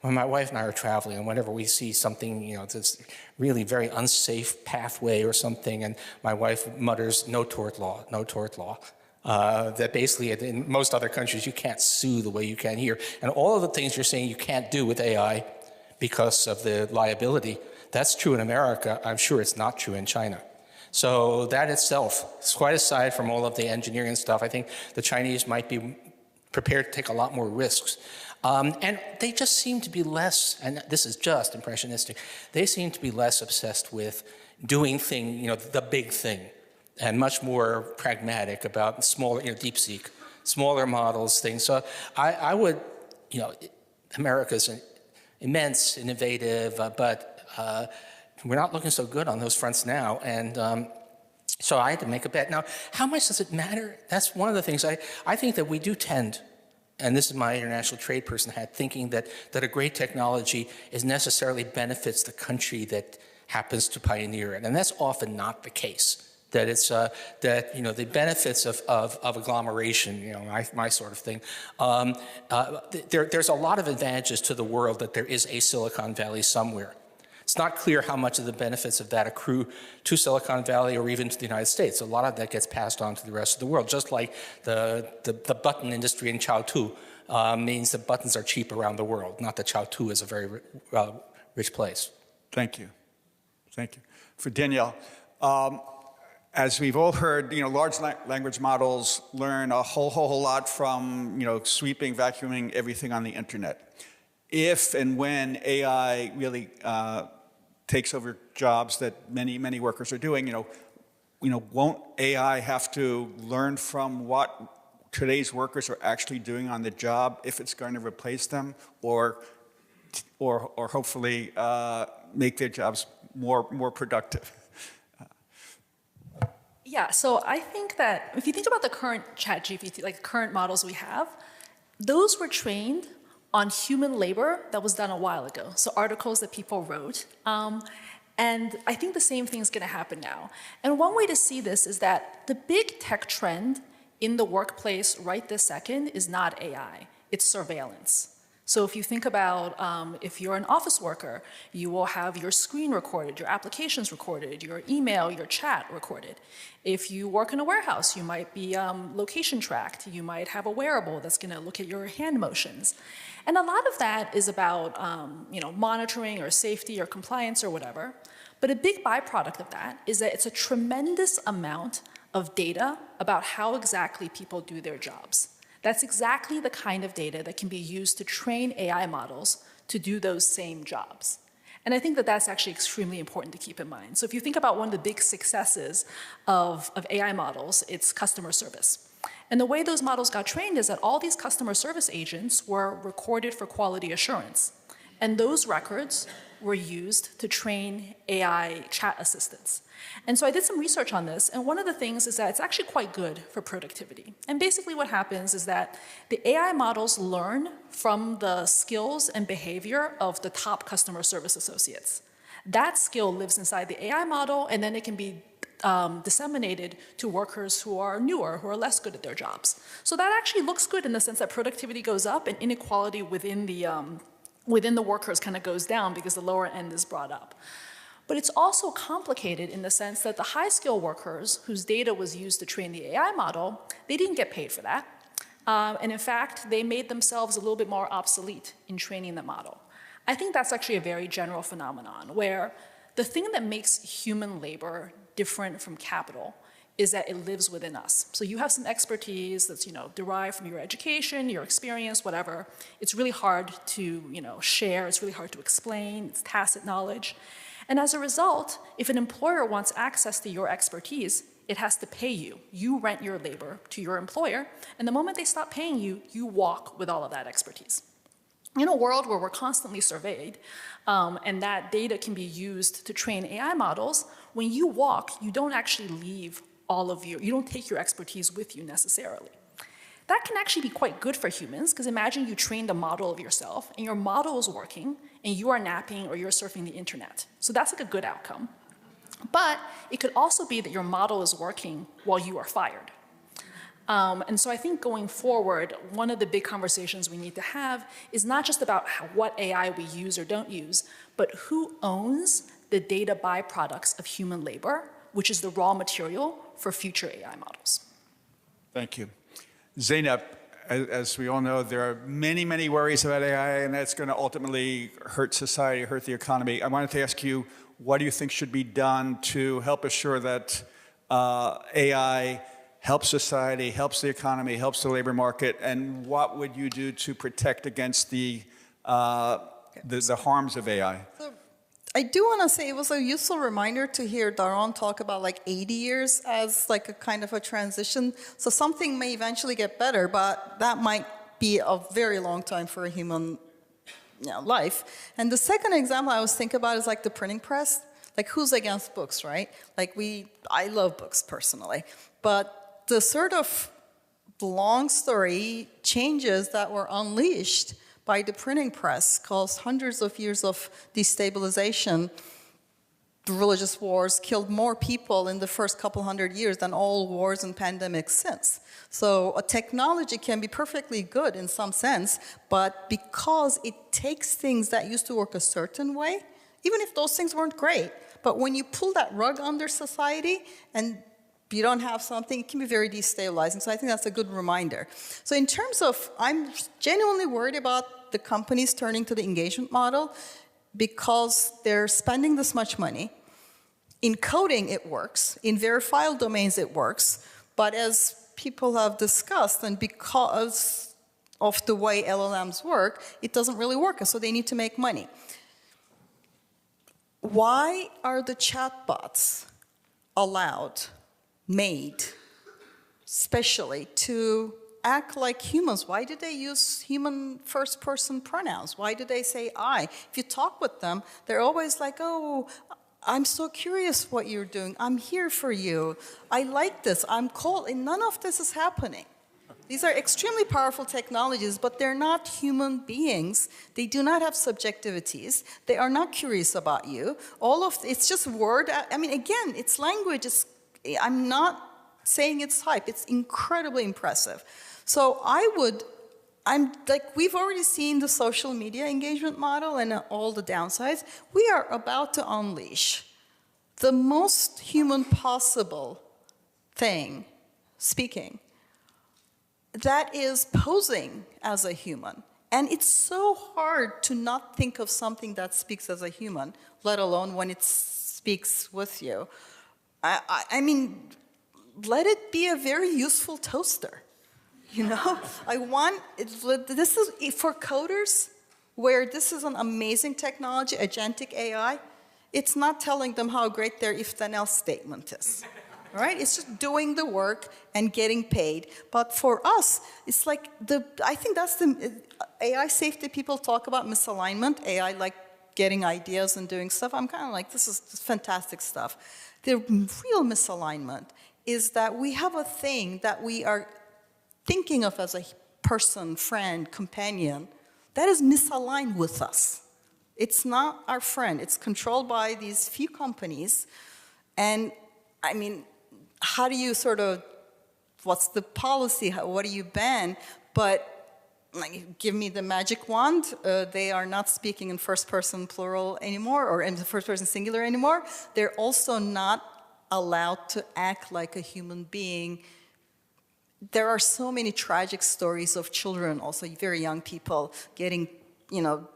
when my wife and I are traveling, and whenever we see something, you know, that's really very unsafe pathway or something, and my wife mutters, no tort law, no tort law. That basically in most other countries you can't sue the way you can here. And all of the things you're saying you can't do with AI because of the liability, that's true in America. I'm sure it's not true in China. So that itself, quite aside from all of the engineering stuff, I think the Chinese might be prepared to take a lot more risks. And they just seem to be less, and this is just impressionistic, they seem to be less obsessed with doing the big thing, and much more pragmatic about smaller, DeepSeek, smaller models, things. So I would, America's immense, innovative, but we're not looking so good on those fronts now. And so I had to make a bet. Now, how much does it matter? That's one of the things I think that we do tend, and this is my international trade person hat, thinking that a great technology necessarily benefits the country that happens to pioneer it. And that's often not the case. That it's the benefits of agglomeration, my sort of thing. There's a lot of advantages to the world that there is a Silicon Valley somewhere. It's not clear how much of the benefits of that accrue to Silicon Valley or even to the United States. A lot of that gets passed on to the rest of the world, just like the button industry in Chaotu means that buttons are cheap around the world, not that Chaotu is a very rich place. Thank you. Thank you. For Danielle, as we've all heard, large language models learn a whole lot from, sweeping, vacuuming everything on the internet. If and when AI really takes over jobs that many workers are doing, won't AI have to learn from what today's workers are actually doing on the job if it's going to replace them, or hopefully make their jobs more productive? Yeah, so I think that if you think about the current ChatGPT, like current models we have, those were trained on human labor that was done a while ago. So articles that people wrote. And I think the same thing is going to happen now. And one way to see this is that the big tech trend in the workplace right this second is not AI, it's surveillance. So if you think about if you're an office worker, you will have your screen recorded, your applications recorded, your email, your chat recorded. If you work in a warehouse, you might be location tracked. You might have a wearable that's going to look at your hand motions. And a lot of that is about monitoring or safety or compliance or whatever. But a big byproduct of that is that it's a tremendous amount of data about how exactly people do their jobs. That's exactly the kind of data that can be used to train AI models to do those same jobs. And I think that that's actually extremely important to keep in mind. So if you think about one of the big successes of AI models, it's customer service. And the way those models got trained is that all these customer service agents were recorded for quality assurance. And those records were used to train AI chat assistants. And so I did some research on this, and one of the things is that it's actually quite good for productivity. And basically what happens is that the AI models learn from the skills and behavior of the top customer service associates. That skill lives inside the AI model, and then it can be disseminated to workers who are newer, who are less good at their jobs. So that actually looks good in the sense that productivity goes up and inequality within the workers kind of goes down because the lower end is brought up. But it's also complicated in the sense that the high-skill workers whose data was used to train the AI model, they didn't get paid for that. And in fact, they made themselves a little bit more obsolete in training the model. I think that's actually a very general phenomenon where the thing that makes human labor different from capital is that it lives within us. So you have some expertise that's derived from your education, your experience, whatever. It's really hard to share. It's really hard to explain. It's tacit knowledge. And as a result, if an employer wants access to your expertise, it has to pay you. You rent your labor to your employer, and the moment they stop paying you, you walk with all of that expertise. In a world where we're constantly surveyed, and that data can be used to train AI models, when you walk, you don't actually leave you don't take your expertise with you necessarily. That can actually be quite good for humans, because imagine you trained a model of yourself, and your model is working, and you are napping or you're surfing the internet. So that's like a good outcome. But it could also be that your model is working while you are fired. And so I think going forward, one of the big conversations we need to have is not just about what AI we use or don't use, but who owns the data byproducts of human labor, which is the raw material for future AI models. Thank you. Zeynep, as we all know, there are many worries about AI, and that's going to ultimately hurt society, hurt the economy. I wanted to ask you, what do you think should be done to help assure that AI helps society, helps the economy, helps the labor market, and what would you do to protect against the harms of AI? So I do want to say it was a useful reminder to hear Daron talk about like 80 years as like a kind of a transition. So something may eventually get better, but that might be a very long time for a human life. And the second example I was thinking about is like the printing press. Like, who's against books, right? Like, I love books personally. But the sort of long story changes that were unleashed by the printing press caused hundreds of years of destabilization. The religious wars killed more people in the first couple hundred years than all wars and pandemics since. So a technology can be perfectly good in some sense, but because it takes things that used to work a certain way, even if those things weren't great, but when you pull that rug under society and you don't have something, it can be very destabilizing. So I think that's a good reminder. So in terms of, I'm genuinely worried about the companies turning to the engagement model because they're spending this much money. In coding, it works. In verifiable domains, it works. But as people have discussed, and because of the way LLMs work, it doesn't really work, so they need to make money. Why are the chatbots allowed, made, especially to act like humans? Why do they use human first-person pronouns? Why do they say I? If you talk with them, they're always like, oh, I'm so curious what you're doing. I'm here for you. I like this. I'm cold. And none of this is happening. These are extremely powerful technologies, but they're not human beings. They do not have subjectivities. They are not curious about you. It's just word. I mean, again, it's language. I'm not saying it's hype. It's incredibly impressive. So we've already seen the social media engagement model and all the downsides. We are about to unleash the most human possible thing, speaking, that is posing as a human. And it's so hard to not think of something that speaks as a human, let alone when it speaks with you. I mean, let it be a very useful toaster. You know, this is for coders, where this is an amazing technology, agentic AI. It's not telling them how great their if-then-else statement is, right? It's just doing the work and getting paid. But for us, it's like I think that's the AI safety people talk about misalignment. AI like getting ideas and doing stuff. I'm kind of like, this is fantastic stuff. The real misalignment is that we have a thing that we are thinking of as a person, friend, companion, that is misaligned with us. It's not our friend. It's controlled by these few companies. And, I mean, how do you what's the policy? What do you ban? But give me the magic wand. They are not speaking in first-person plural anymore, or in the first-person singular anymore. They're also not allowed to act like a human being. There are so many tragic stories of children, also very young people, getting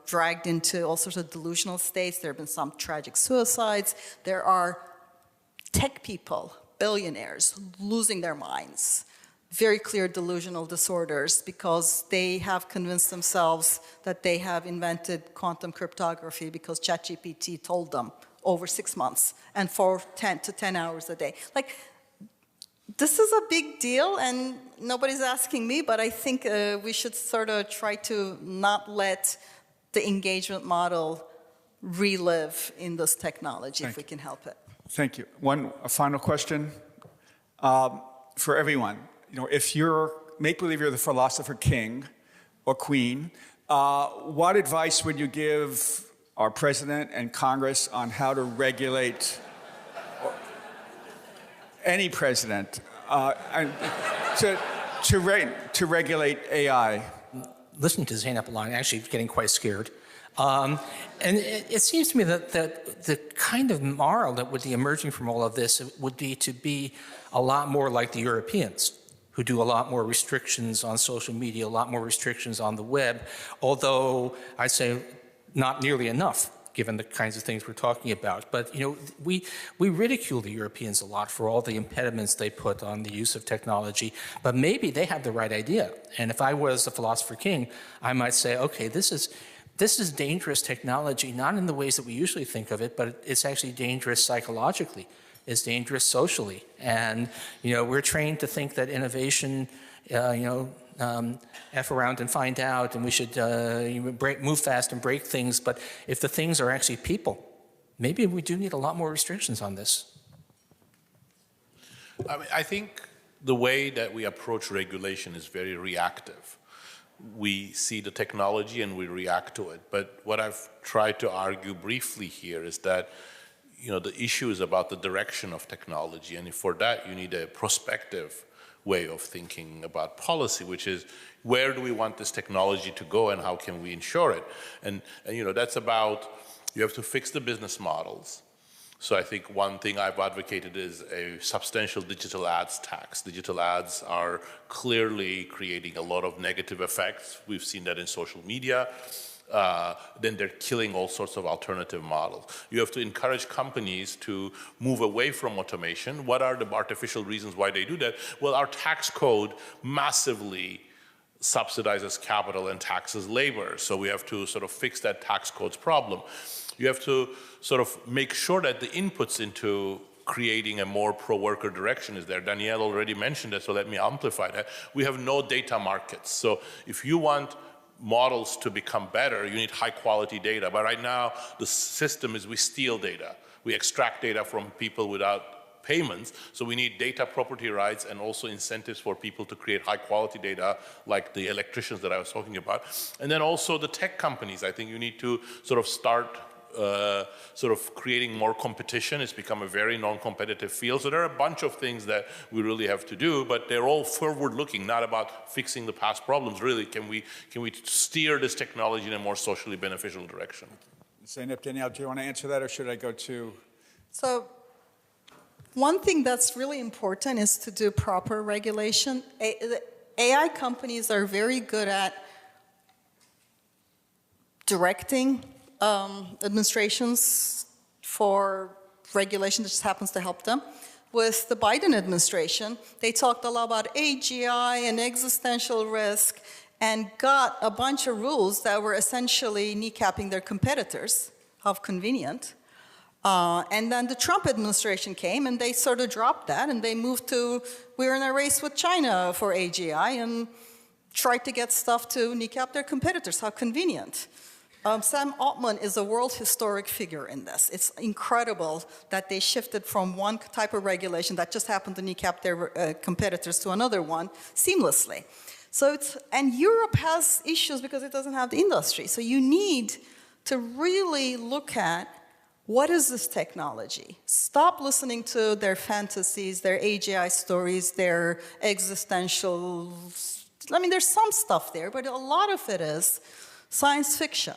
dragged into all sorts of delusional states. There have been some tragic suicides. There are tech people, billionaires, losing their minds. Very clear delusional disorders because they have convinced themselves that they have invented quantum cryptography because ChatGPT told them over 6 months and for 10 to 10 hours a day. This is a big deal, and nobody's asking me, but I think we should sort of try to not let the engagement model relive in this technology if we can help it. Thank you. A final question for everyone. If make believe you're the philosopher king or queen, what advice would you give our president and Congress on how to regulate any president to regulate AI? Listening to Zeynep Li, I'm actually getting quite scared. And it seems to me that the kind of moral that would be emerging from all of this would be to be a lot more like the Europeans, who do a lot more restrictions on social media, a lot more restrictions on the web, although I'd say not nearly enough given the kinds of things we're talking about. But, we ridicule the Europeans a lot for all the impediments they put on the use of technology, but maybe they have the right idea. And if I was a philosopher king, I might say, okay, this is dangerous technology, not in the ways that we usually think of it, but it's actually dangerous psychologically. It's dangerous socially. And, we're trained to think that innovation, F around and find out, and we should move fast and break things. But if the things are actually people, maybe we do need a lot more restrictions on this. I think the way that we approach regulation is very reactive. We see the technology and we react to it. But what I've tried to argue briefly here is that the issue is about the direction of technology, and for that you need a prospective way of thinking about policy, which is where do we want this technology to go and how can we ensure it? And that's about, you have to fix the business models. So I think one thing I've advocated is a substantial digital ads tax. Digital ads are clearly creating a lot of negative effects. We've seen that in social media. Then they're killing all sorts of alternative models. You have to encourage companies to move away from automation. What are the artificial reasons why they do that? Well, our tax code massively subsidizes capital and taxes labor. So we have to sort of fix that tax code's problem. You have to sort of make sure that the inputs into creating a more pro-worker direction is there. Danielle already mentioned it, so let me amplify that. We have no data markets. So if you want models to become better, you need high quality data. But right now, the system is we steal data. We extract data from people without payments. So we need data property rights and also incentives for people to create high quality data, like the electricians that I was talking about. And then also the tech companies. I think you need to sort of start creating more competition. It's become a very non-competitive field. So there are a bunch of things that we really have to do, but they're all forward-looking, not about fixing the past problems. Really, can we steer this technology in a more socially beneficial direction? Zeynep, Danielle, do you want to answer that, or should I go to? So one thing that's really important is to do proper regulation. AI companies are very good at directing administrations for regulation that just happens to help them. With the Biden administration, they talked a lot about AGI and existential risk and got a bunch of rules that were essentially kneecapping their competitors. How convenient. And then the Trump administration came and they sort of dropped that and they moved to, we're in a race with China for AGI and tried to get stuff to kneecap their competitors. How convenient. Sam Altman is a world historic figure in this. It's incredible that they shifted from one type of regulation that just happened to kneecap their competitors to another one seamlessly. So and Europe has issues because it doesn't have the industry. So you need to really look at what is this technology? Stop listening to their fantasies, their AGI stories, their existential, there's some stuff there, but a lot of it is science fiction.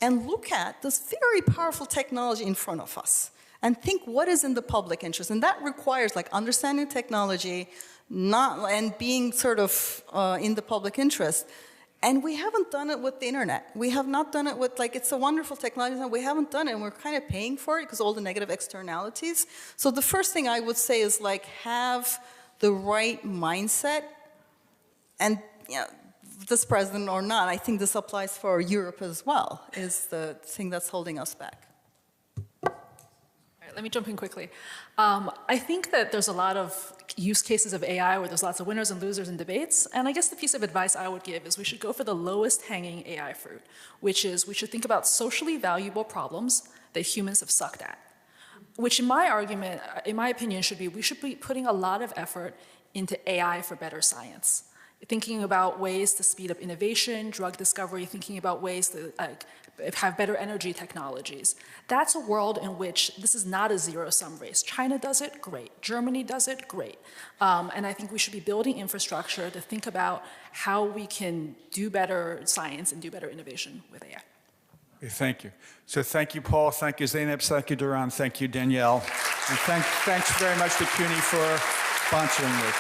And look at this very powerful technology in front of us and think what is in the public interest. And that requires understanding technology and being sort of in the public interest. And we haven't done it with the internet. We have not done it with, it's a wonderful technology, and we haven't done it, and we're kind of paying for it because all the negative externalities. So the first thing I would say is have the right mindset. And this president or not, I think this applies for Europe as well, is the thing that's holding us back. All right, let me jump in quickly. I think that there's a lot of use cases of AI where there's lots of winners and losers in debates, and I guess the piece of advice I would give is we should go for the lowest hanging AI fruit, which is we should think about socially valuable problems that humans have sucked at, which in my argument, in my opinion, should be we should be putting a lot of effort into AI for better science. Thinking about ways to speed up innovation, drug discovery, thinking about ways to have better energy technologies. That's a world in which this is not a zero-sum race. China does it, great. Germany does it, great. And I think we should be building infrastructure to think about how we can do better science and do better innovation with AI. Okay, thank you. So thank you, Paul. Thank you, Zeynep. Thank you, Daron. Thank you, Danielle. And thanks very much to CUNY for sponsoring this.